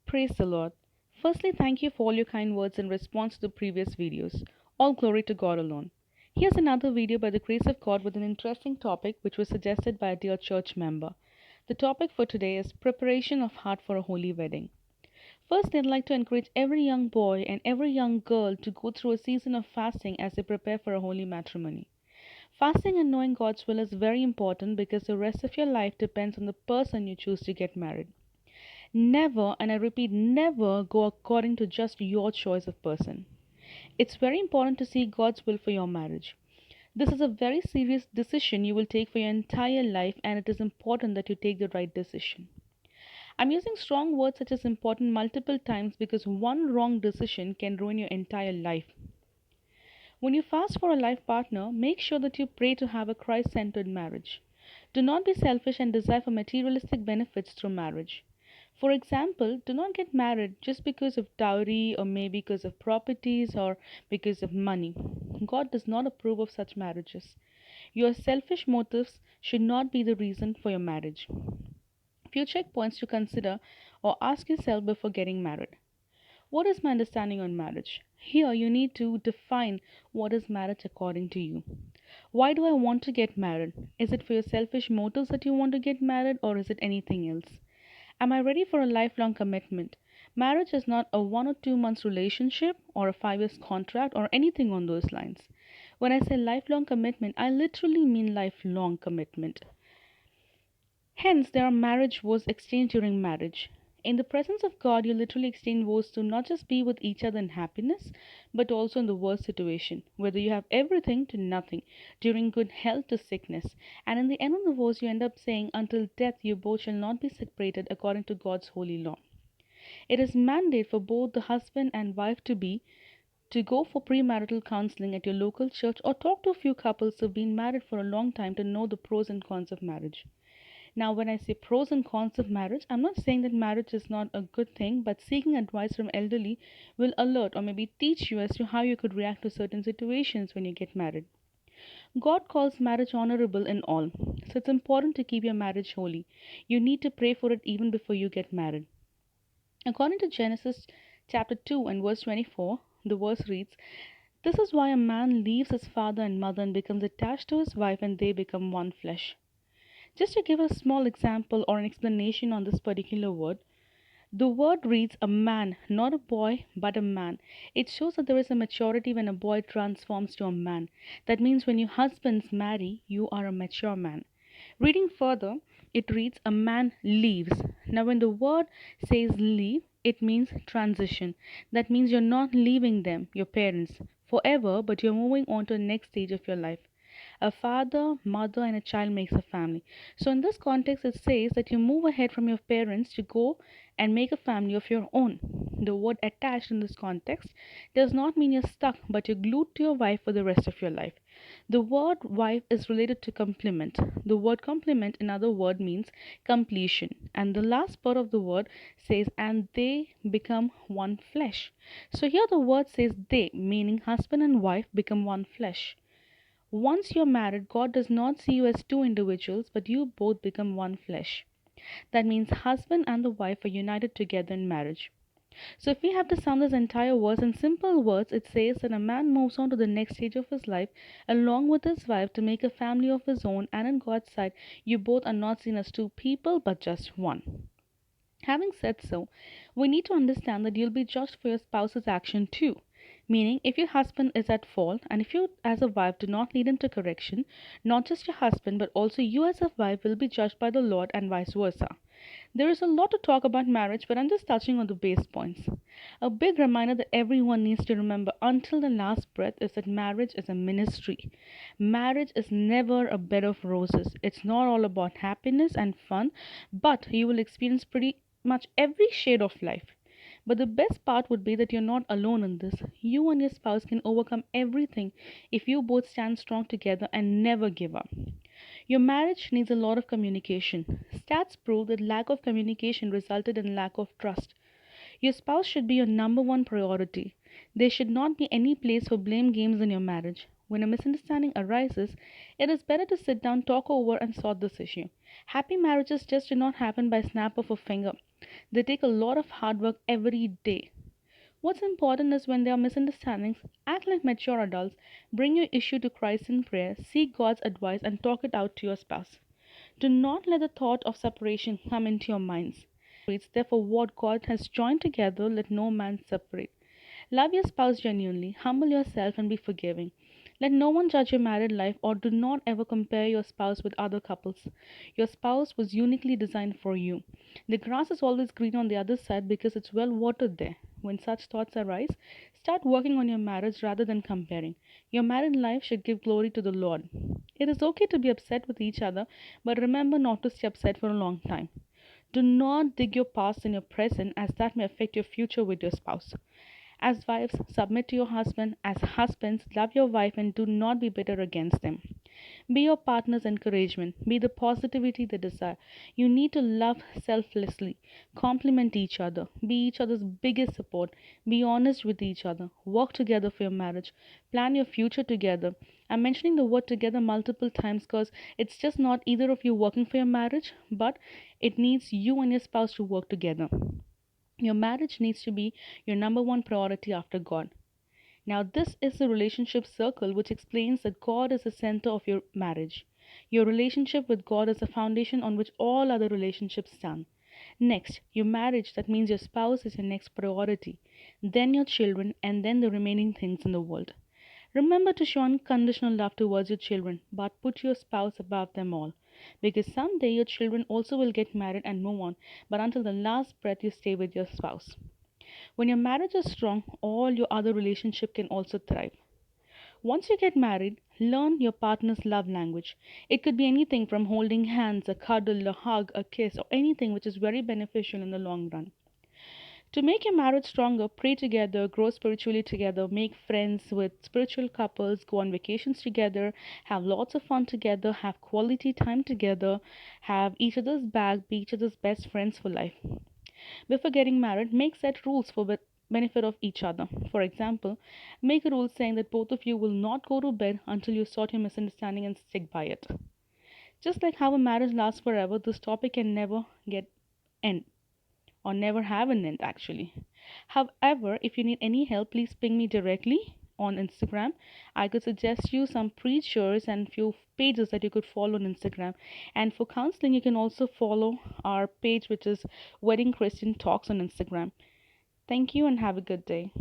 Praise the Lord. Firstly, thank you for all your kind words in response to the previous videos. All glory to God alone. Here's another video by the grace of God with an interesting topic which was suggested by a dear church member. The topic for today is preparation of heart for a holy wedding. First, I'd like to encourage every young boy and every young girl to go through a season of fasting as they prepare for a holy matrimony. Fasting and knowing God's will is very important because the rest of your life depends on the person you choose to get married. Never, and I repeat, never go according to just your choice of person. It's very important to see God's will for your marriage. This is a very serious decision you will take for your entire life, and it is important that you take the right decision. I'm using strong words such as important multiple times because one wrong decision can ruin your entire life. When you fast for a life partner, make sure that you pray to have a Christ centered marriage. Do not be selfish and desire for materialistic benefits through marriage. For example, do not get married just because of dowry or maybe because of properties or because of money. God does not approve of such marriages. Your selfish motives should not be the reason for your marriage. Few checkpoints to consider or ask yourself before getting married. What is my understanding on marriage? Here you need to define what is marriage according to you. Why do I want to get married? Is it for your selfish motives that you want to get married or is it anything else? Am I ready for a lifelong commitment? Marriage is not a 1 or 2 months relationship or a 5 years contract or anything on those lines. When I say lifelong commitment, I literally mean lifelong commitment. Hence, there are marriage vows exchanged during marriage. In the presence of God, you literally exchange vows to not just be with each other in happiness, but also in the worst situation, whether you have everything to nothing, during good health to sickness. And in the end of the vows, you end up saying, until death, you both shall not be separated according to God's holy law. It is mandate for both the husband and wife to go for premarital counseling at your local church or talk to a few couples who've been married for a long time to know the pros and cons of marriage. Now, when I say pros and cons of marriage, I'm not saying that marriage is not a good thing, but seeking advice from elderly will alert or maybe teach you as to how you could react to certain situations when you get married. God calls marriage honorable in all, so it's important to keep your marriage holy. You need to pray for it even before you get married. According to Genesis chapter 2 and verse 24, the verse reads, "This is why a man leaves his father and mother and becomes attached to his wife, and they become one flesh." Just to give a small example or an explanation on this particular word, the word reads a man, not a boy, but a man. It shows that there is a maturity when a boy transforms to a man. That means when your husbands marry, you are a mature man. Reading further, it reads a man leaves. Now, when the word says leave, it means transition. That means you're not leaving them, your parents, forever, but you're moving on to the next stage of your life. A father, mother, and a child makes a family. So, in this context, it says that you move ahead from your parents to go and make a family of your own. The word attached in this context does not mean you're stuck, but you're glued to your wife for the rest of your life. The word wife is related to complement. The word complement, in other word, means completion. And the last part of the word says, and they become one flesh. So here the word says they, meaning husband and wife become one flesh. Once you're married, God does not see you as two individuals, but you both become one flesh. That means husband and the wife are united together in marriage. So if we have to sum this entire verse in simple words, it says that a man moves on to the next stage of his life along with his wife to make a family of his own, and in God's sight, you both are not seen as two people but just one. Having said so, we need to understand that you'll be judged for your spouse's action too. Meaning, if your husband is at fault and if you as a wife do not lead him to correction, not just your husband but also you as a wife will be judged by the Lord and vice versa. There is a lot to talk about marriage, but I'm just touching on the base points. A big reminder that everyone needs to remember until the last breath is that marriage is a ministry. Marriage is never a bed of roses. It's not all about happiness and fun, but you will experience pretty much every shade of life. But the best part would be that you're not alone in this. You and your spouse can overcome everything if you both stand strong together and never give up. Your marriage needs a lot of communication. Stats prove that lack of communication resulted in lack of trust. Your spouse should be your number one priority. There should not be any place for blame games in your marriage. When a misunderstanding arises, it is better to sit down, talk over, and sort this issue. Happy marriages just do not happen by snap of a finger. They take a lot of hard work every day. What's important is when there are misunderstandings, act like mature adults, bring your issue to Christ in prayer, seek God's advice, and talk it out to your spouse. Do not let the thought of separation come into your minds. Therefore, what God has joined together, let no man separate. Love your spouse genuinely, humble yourself, and be forgiving. Let no one judge your married life, or do not ever compare your spouse with other couples. Your spouse was uniquely designed for you. The grass is always green on the other side because it's well watered there. When such thoughts arise, start working on your marriage rather than comparing. Your married life should give glory to the Lord. It is okay to be upset with each other, but remember not to stay upset for a long time. Do not dig your past in your present, as that may affect your future with your spouse. As wives, submit to your husband. As husbands, love your wife and do not be bitter against them. Be your partner's encouragement. Be the positivity they desire. You need to love selflessly. Complement each other. Be each other's biggest support. Be honest with each other. Work together for your marriage. Plan your future together. I'm mentioning the word together multiple times because it's just not either of you working for your marriage, but it needs you and your spouse to work together. Your marriage needs to be your number one priority after God. Now, this is the relationship circle, which explains that God is the center of your marriage. Your relationship with God is the foundation on which all other relationships stand. Next, your marriage, that means your spouse is your next priority, then your children, and then the remaining things in the world. Remember to show unconditional love towards your children, but put your spouse above them all. Because someday your children also will get married and move on, but until the last breath you stay with your spouse. When your marriage is strong, all your other relationships can also thrive. Once you get married, learn your partner's love language. It could be anything from holding hands, a cuddle, a hug, a kiss, or anything which is very beneficial in the long run. To make your marriage stronger, pray together, grow spiritually together, make friends with spiritual couples, go on vacations together, have lots of fun together, have quality time together, have each other's back, be each other's best friends for life. Before getting married, make set rules for the benefit of each other. For example, make a rule saying that both of you will not go to bed until you sort your misunderstanding and stick by it. Just like how a marriage lasts forever, this topic can never get end or never have an end actually. However, if you need any help, please ping me directly on Instagram. I could suggest you some preachers and few pages that you could follow on Instagram. And for counseling, you can also follow our page, which is Wedding Christian Talks on Instagram. Thank you and have a good day.